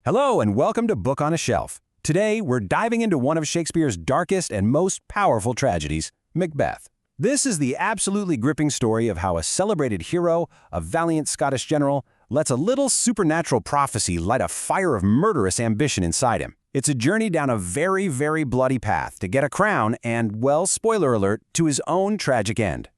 Hello and welcome to Book on a Shelf. Today, we're diving into one of Shakespeare's darkest and most powerful tragedies, Macbeth. This is the absolutely gripping story of how a celebrated hero, a valiant Scottish general, lets a little supernatural prophecy light a fire of murderous ambition inside him. It's a journey down a very, very bloody path to get a crown and, well, spoiler alert, to his own tragic end.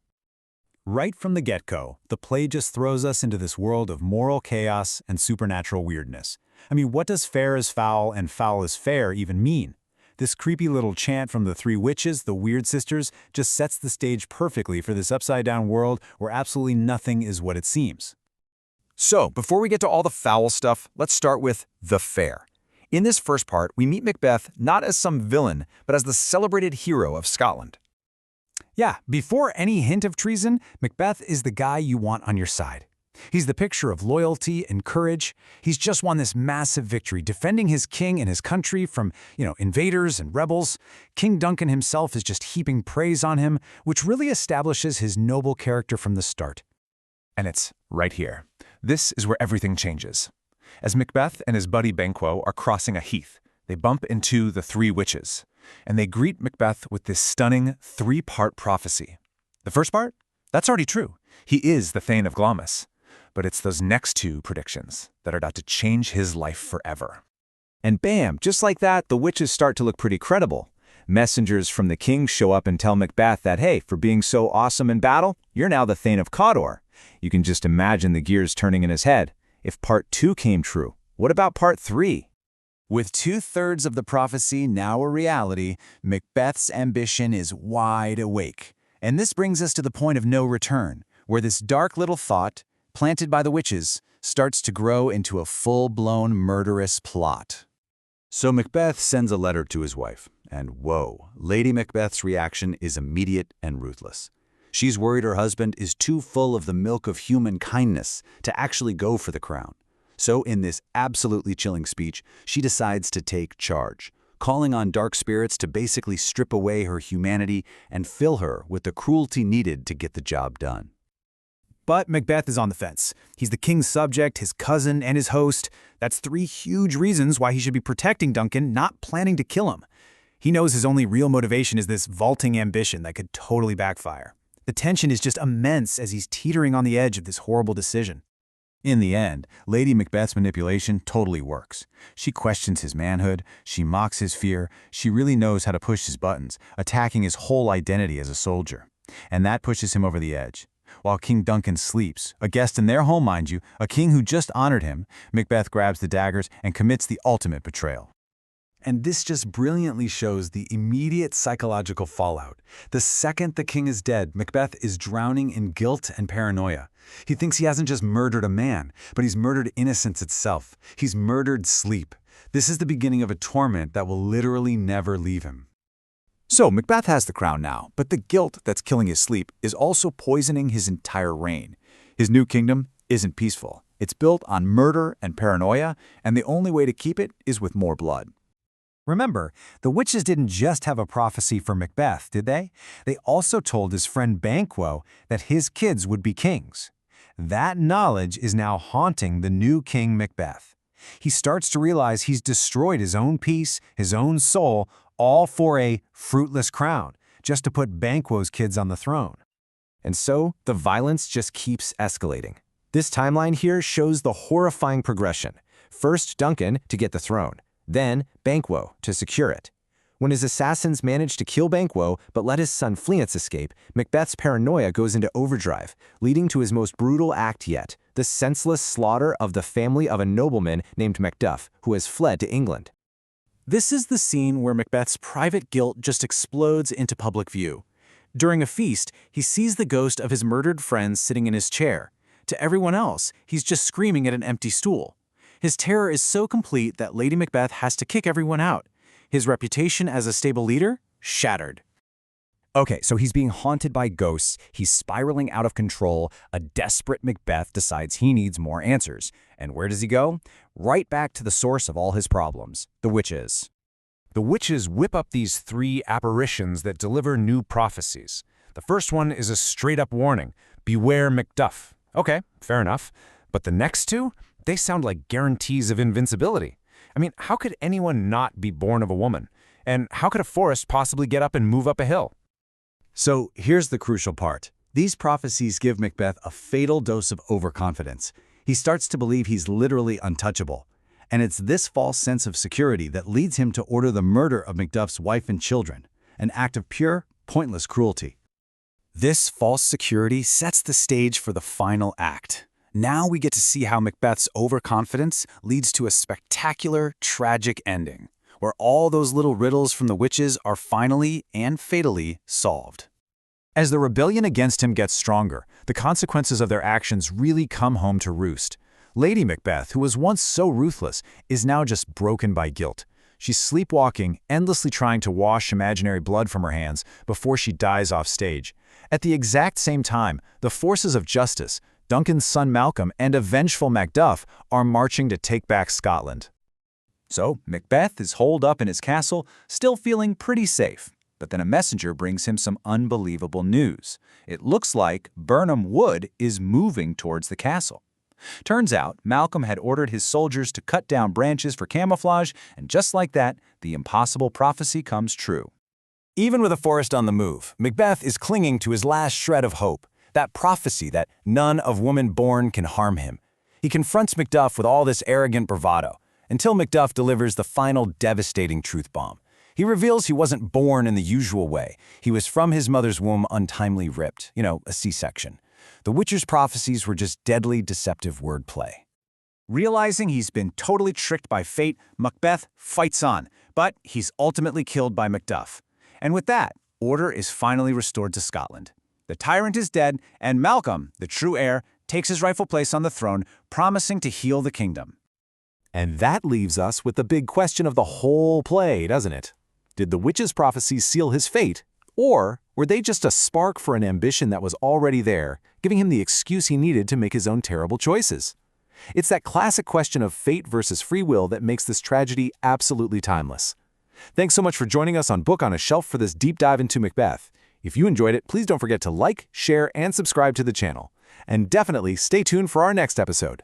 Right from the get-go, the play just throws us into this world of moral chaos and supernatural weirdness. I mean, what does fair is foul and foul is fair even mean? This creepy little chant from the three witches, the Weird Sisters, just sets the stage perfectly for this upside-down world where absolutely nothing is what it seems. So, before we get to all the foul stuff, let's start with the fair. In this first part, we meet Macbeth not as some villain, but as the celebrated hero of Scotland. Yeah, before any hint of treason, Macbeth is the guy you want on your side. He's the picture of loyalty and courage. He's just won this massive victory, defending his king and his country from, invaders and rebels. King Duncan himself is just heaping praise on him, which really establishes his noble character from the start. And it's right here. This is where everything changes. As Macbeth and his buddy Banquo are crossing a heath, they bump into the three witches, and they greet Macbeth with this stunning three-part prophecy. The first part? That's already true. He is the Thane of Glamis. But it's those next two predictions that are about to change his life forever. And bam, just like that, the witches start to look pretty credible. Messengers from the king show up and tell Macbeth that, hey, for being so awesome in battle, you're now the Thane of Cawdor. You can just imagine the gears turning in his head. If part 2 came true, what about part 3? With 2/3 of the prophecy now a reality, Macbeth's ambition is wide awake. And this brings us to the point of no return, where this dark little thought, planted by the witches, starts to grow into a full-blown murderous plot. So Macbeth sends a letter to his wife, and whoa, Lady Macbeth's reaction is immediate and ruthless. She's worried her husband is too full of the milk of human kindness to actually go for the crown. So in this absolutely chilling speech, she decides to take charge, calling on dark spirits to basically strip away her humanity and fill her with the cruelty needed to get the job done. But Macbeth is on the fence. He's the king's subject, his cousin, and his host. That's 3 huge reasons why he should be protecting Duncan, not planning to kill him. He knows his only real motivation is this vaulting ambition that could totally backfire. The tension is just immense as he's teetering on the edge of this horrible decision. In the end, Lady Macbeth's manipulation totally works. She questions his manhood, she mocks his fear, she really knows how to push his buttons, attacking his whole identity as a soldier. And that pushes him over the edge. While King Duncan sleeps, a guest in their home, mind you, a king who just honored him, Macbeth grabs the daggers and commits the ultimate betrayal. And this just brilliantly shows the immediate psychological fallout. The second the king is dead, Macbeth is drowning in guilt and paranoia. He thinks he hasn't just murdered a man, but he's murdered innocence itself. He's murdered sleep. This is the beginning of a torment that will literally never leave him. So Macbeth has the crown now, but the guilt that's killing his sleep is also poisoning his entire reign. His new kingdom isn't peaceful. It's built on murder and paranoia, and the only way to keep it is with more blood. Remember, the witches didn't just have a prophecy for Macbeth, did they? They also told his friend Banquo that his kids would be kings. That knowledge is now haunting the new King Macbeth. He starts to realize he's destroyed his own peace, his own soul, all for a fruitless crown, just to put Banquo's kids on the throne. And so, the violence just keeps escalating. This timeline here shows the horrifying progression. First Duncan to get the throne, then Banquo to secure it. When his assassins manage to kill Banquo but let his son Fleance escape, Macbeth's paranoia goes into overdrive, leading to his most brutal act yet, the senseless slaughter of the family of a nobleman named Macduff, who has fled to England. This is the scene where Macbeth's private guilt just explodes into public view. During a feast, he sees the ghost of his murdered friend sitting in his chair. To everyone else, he's just screaming at an empty stool. His terror is so complete that Lady Macbeth has to kick everyone out. His reputation as a stable leader? Shattered. Okay, so he's being haunted by ghosts, he's spiraling out of control, a desperate Macbeth decides he needs more answers. And where does he go? Right back to the source of all his problems, the witches. The witches whip up these 3 apparitions that deliver new prophecies. The first one is a straight-up warning, beware Macduff. Okay, fair enough. But the next 2, they sound like guarantees of invincibility. I mean, how could anyone not be born of a woman? And how could a forest possibly get up and move up a hill? So here's the crucial part. These prophecies give Macbeth a fatal dose of overconfidence. He starts to believe he's literally untouchable. And it's this false sense of security that leads him to order the murder of Macduff's wife and children, an act of pure, pointless cruelty. This false security sets the stage for the final act. Now we get to see how Macbeth's overconfidence leads to a spectacular, tragic ending, where all those little riddles from the witches are finally and fatally solved. As the rebellion against him gets stronger, the consequences of their actions really come home to roost. Lady Macbeth, who was once so ruthless, is now just broken by guilt. She's sleepwalking, endlessly trying to wash imaginary blood from her hands before she dies off stage. At the exact same time, the forces of justice, Duncan's son Malcolm, and a vengeful Macduff are marching to take back Scotland. So, Macbeth is holed up in his castle, still feeling pretty safe. But then a messenger brings him some unbelievable news. It looks like Birnam Wood is moving towards the castle. Turns out, Malcolm had ordered his soldiers to cut down branches for camouflage, and just like that, the impossible prophecy comes true. Even with a forest on the move, Macbeth is clinging to his last shred of hope, that prophecy that none of woman born can harm him. He confronts Macduff with all this arrogant bravado, until Macduff delivers the final devastating truth bomb. He reveals he wasn't born in the usual way. He was from his mother's womb untimely ripped, a C-section. The Witcher's prophecies were just deadly, deceptive wordplay. Realizing he's been totally tricked by fate, Macbeth fights on, but he's ultimately killed by Macduff. And with that, order is finally restored to Scotland. The tyrant is dead, and Malcolm, the true heir, takes his rightful place on the throne, promising to heal the kingdom. And that leaves us with the big question of the whole play, doesn't it? Did the witches' prophecies seal his fate, or were they just a spark for an ambition that was already there, giving him the excuse he needed to make his own terrible choices? It's that classic question of fate versus free will that makes this tragedy absolutely timeless. Thanks so much for joining us on Book on a Shelf for this deep dive into Macbeth. If you enjoyed it, please don't forget to like, share, and subscribe to the channel. And definitely stay tuned for our next episode.